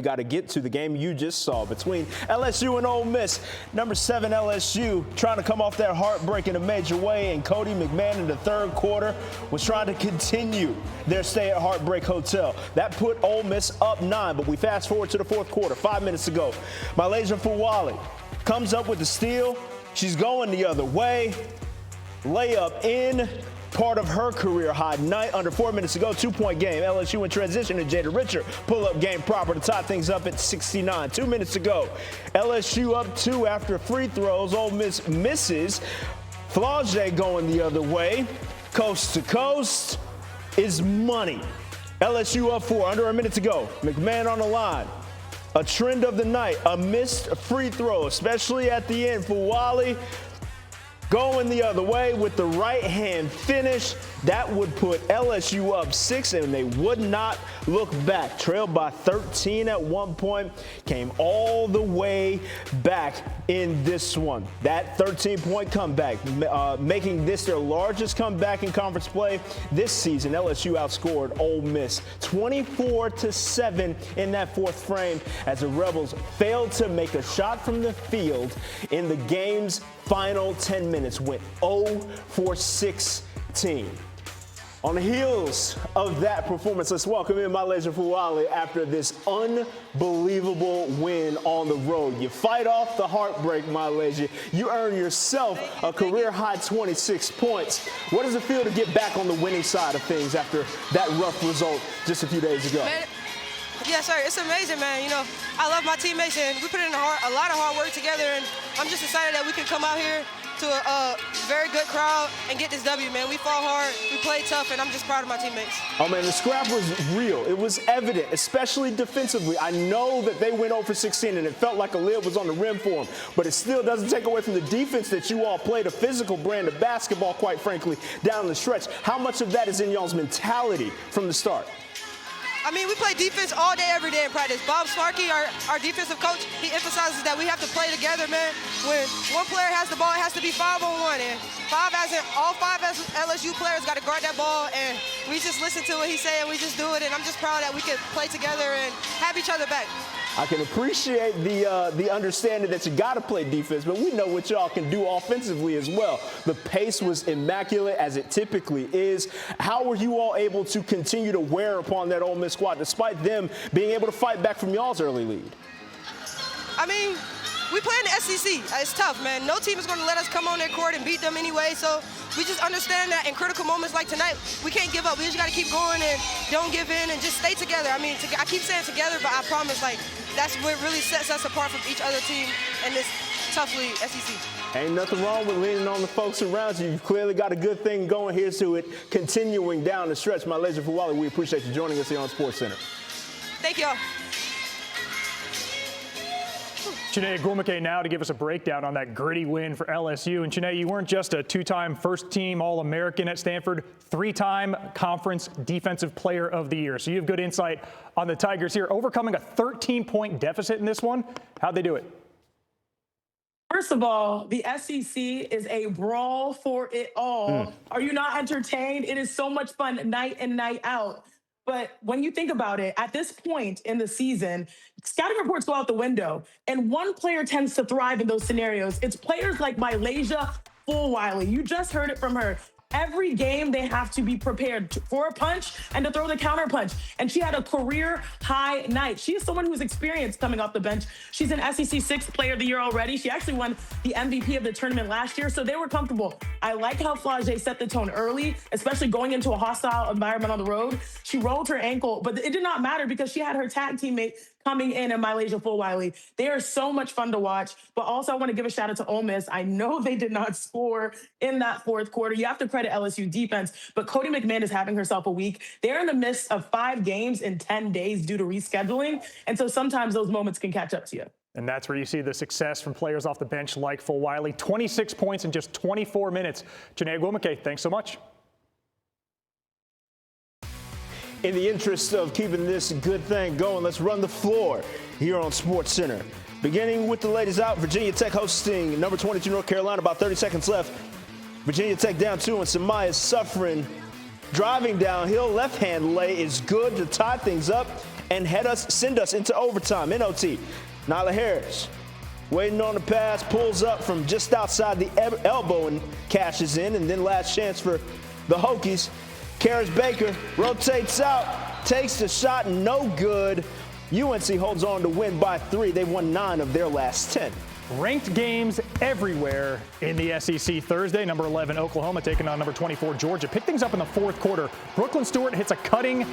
You got to get to the game you just saw between LSU and Ole Miss. Number 7 LSU trying to come off that heartbreak in a major way, and Cody McMahon in the third quarter was trying to continue their stay at Heartbreak Hotel. That put Ole Miss up 9, but we fast forward to the fourth quarter, 5 minutes ago. MiLaysia Fulwiley comes up with the steal. She's going the other way. Layup in. Part of her career high night. Under 4 minutes to go, 2-point game. LSU in transition, and Jada Richard pull-up game proper to tie things up at 69. 2 minutes to go. LSU up 2 after free throws. Ole Miss misses. Fulwiley going the other way. Coast to coast is money. LSU up 4, under a minute to go. McMahon on the line. A trend of the night, a missed free throw, especially at the end. Fulwiley going the other way with the right-hand finish. That would put LSU up 6, and they would not look back. Trailed by 13 at one point, came all the way back in this one. That 13-point comeback, making this their largest comeback in conference play this season. LSU outscored Ole Miss 24-7 in that fourth frame as the Rebels failed to make a shot from the field in the game's final 10 minutes. Went 0 for 16. On the heels of that performance, let's welcome in MiLaysia Fulwiley after this unbelievable win on the road. You fight off the heartbreak, MiLaysia. You earn yourself a career-high 26 points. What does it feel to get back on the winning side of things after that rough result just a few days ago? Yes, sir. It's amazing, man. You know, I love my teammates, and we put in a lot of hard work together, and I'm just excited that we can come out here to a very good crowd and get this W, man. We fought hard, we played tough, and I'm just proud of my teammates. Oh, man, the scrap was real. It was evident, especially defensively. I know that they went 0 for 16, and it felt like a lid was on the rim for them, but it still doesn't take away from the defense that you all played, a physical brand of basketball, quite frankly, down the stretch. How much of that is in y'all's mentality from the start? I mean, we play defense all day, every day in practice. Bob Sparky, our defensive coach, he emphasizes that we have to play together, man. When one player has the ball, it has to be 5-on-1. And all five LSU players got to guard that ball. And we just listen to what he's saying. We just do it. And I'm just proud that we can play together and have each other back. I can appreciate the understanding that you got to play defense, but we know what y'all can do offensively as well. The pace was immaculate, as it typically is. How were you all able to continue to wear upon that Ole Miss squad, despite them being able to fight back from y'all's early lead? I mean, we play in the SEC. It's tough, man. No team is going to let us come on their court and beat them anyway, so we just understand that in critical moments like tonight, we can't give up. We just got to keep going and don't give in and just stay together. I mean, I keep saying together, but I promise, like, that's what really sets us apart from each other team in this tough league, SEC. Ain't nothing wrong with leaning on the folks around you. You've clearly got a good thing going. Here's to it continuing down the stretch. MiLaysia Fulwiley, we appreciate you joining us here on SportsCenter. Thank y'all. Chiney Ogwumike now to give us a breakdown on that gritty win for LSU. And Chiney, you weren't just a 2-time first-team All-American at Stanford, 3-time Conference Defensive Player of the Year. So you have good insight on the Tigers here, overcoming a 13-point deficit in this one. How'd they do it? First of all, the SEC is a brawl for it all. Are you not entertained? It is so much fun night in, night out. But when you think about it, at this point in the season, scouting reports go out the window, and one player tends to thrive in those scenarios. It's players like MiLaysia Fulwiley. You just heard it from her. Every game, they have to be prepared for a punch and to throw the counter punch. And she had a career-high night. She is someone who's experienced coming off the bench. She's an SEC 6th Player of the Year already. She actually won the MVP of the tournament last year, so they were comfortable. I like how Fulwiley set the tone early, especially going into a hostile environment on the road. She rolled her ankle, but it did not matter because she had her tag teammate coming in and MiLaysia Fulwiley. They are so much fun to watch, but also I want to give a shout out to Ole Miss. I know they did not score in that fourth quarter. You have to credit LSU defense, but Cody McMahon is having herself a week. They're in the midst of 5 games in 10 days due to rescheduling, and so sometimes those moments can catch up to you. And that's where you see the success from players off the bench like Fulwiley. 26 points in just 24 minutes. Chiney Ogwumike, thanks so much. In the interest of keeping this good thing going, let's run the floor here on SportsCenter. Beginning with the ladies out, Virginia Tech hosting number 22 North Carolina, about 30 seconds left. Virginia Tech down 2, and Samaya Suffren driving downhill. Left-hand lay is good to tie things up and send us into overtime, NOT. Nyla Harris waiting on the pass, pulls up from just outside the elbow and cashes in. And then last chance for the Hokies. Karis Baker rotates out, takes the shot, no good. UNC holds on to win by 3. They've won 9 of their last 10. Ranked games everywhere in the SEC Thursday. Number 11, Oklahoma taking on number 24, Georgia. Pick things up in the fourth quarter. Brooklyn Stewart hits a cutting.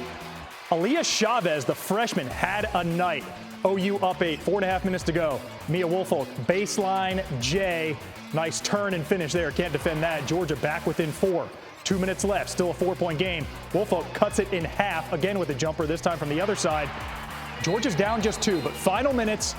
Aaliyah Chavez, the freshman, had a night. OU up 8, 4.5 minutes to go. Mia Woolfolk, baseline J. Nice turn and finish there. Can't defend that. Georgia back within 4. 2 minutes left, still a 4-point game. Woolfolk cuts it in half, again with a jumper, this time from the other side. Georgia's down just 2, but final minutes,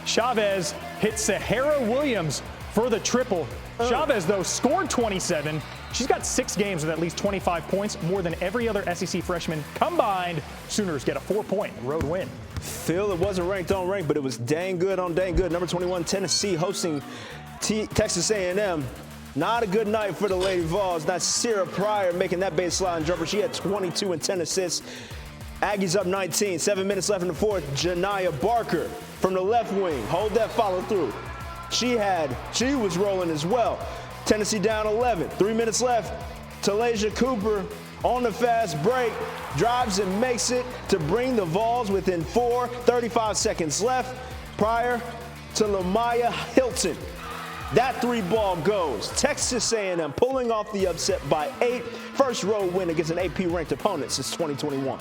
Chavez hits Sahara Williams for the triple. Chavez, though, scored 27. She's got 6 games with at least 25 points, more than every other SEC freshman combined. Sooners get a 4-point road win. Phil, it wasn't ranked on ranked, but it was dang good on dang good. Number 21, Tennessee hosting Texas A&M. Not a good night for the Lady Vols. That's Sierra Pryor making that baseline jumper. She had 22 and 10 assists. Aggies up 19, 7 minutes left in the fourth. Janiyah Barker from the left wing. Hold that follow through. She was rolling as well. Tennessee down 11, 3 minutes left. Talasia Cooper on the fast break, drives and makes it to bring the Vols within 4, 35 seconds left. Prior to Lamaya Hilton. That 3-ball goes. Texas A&M pulling off the upset by 8. First road win against an AP-ranked opponent since 2021.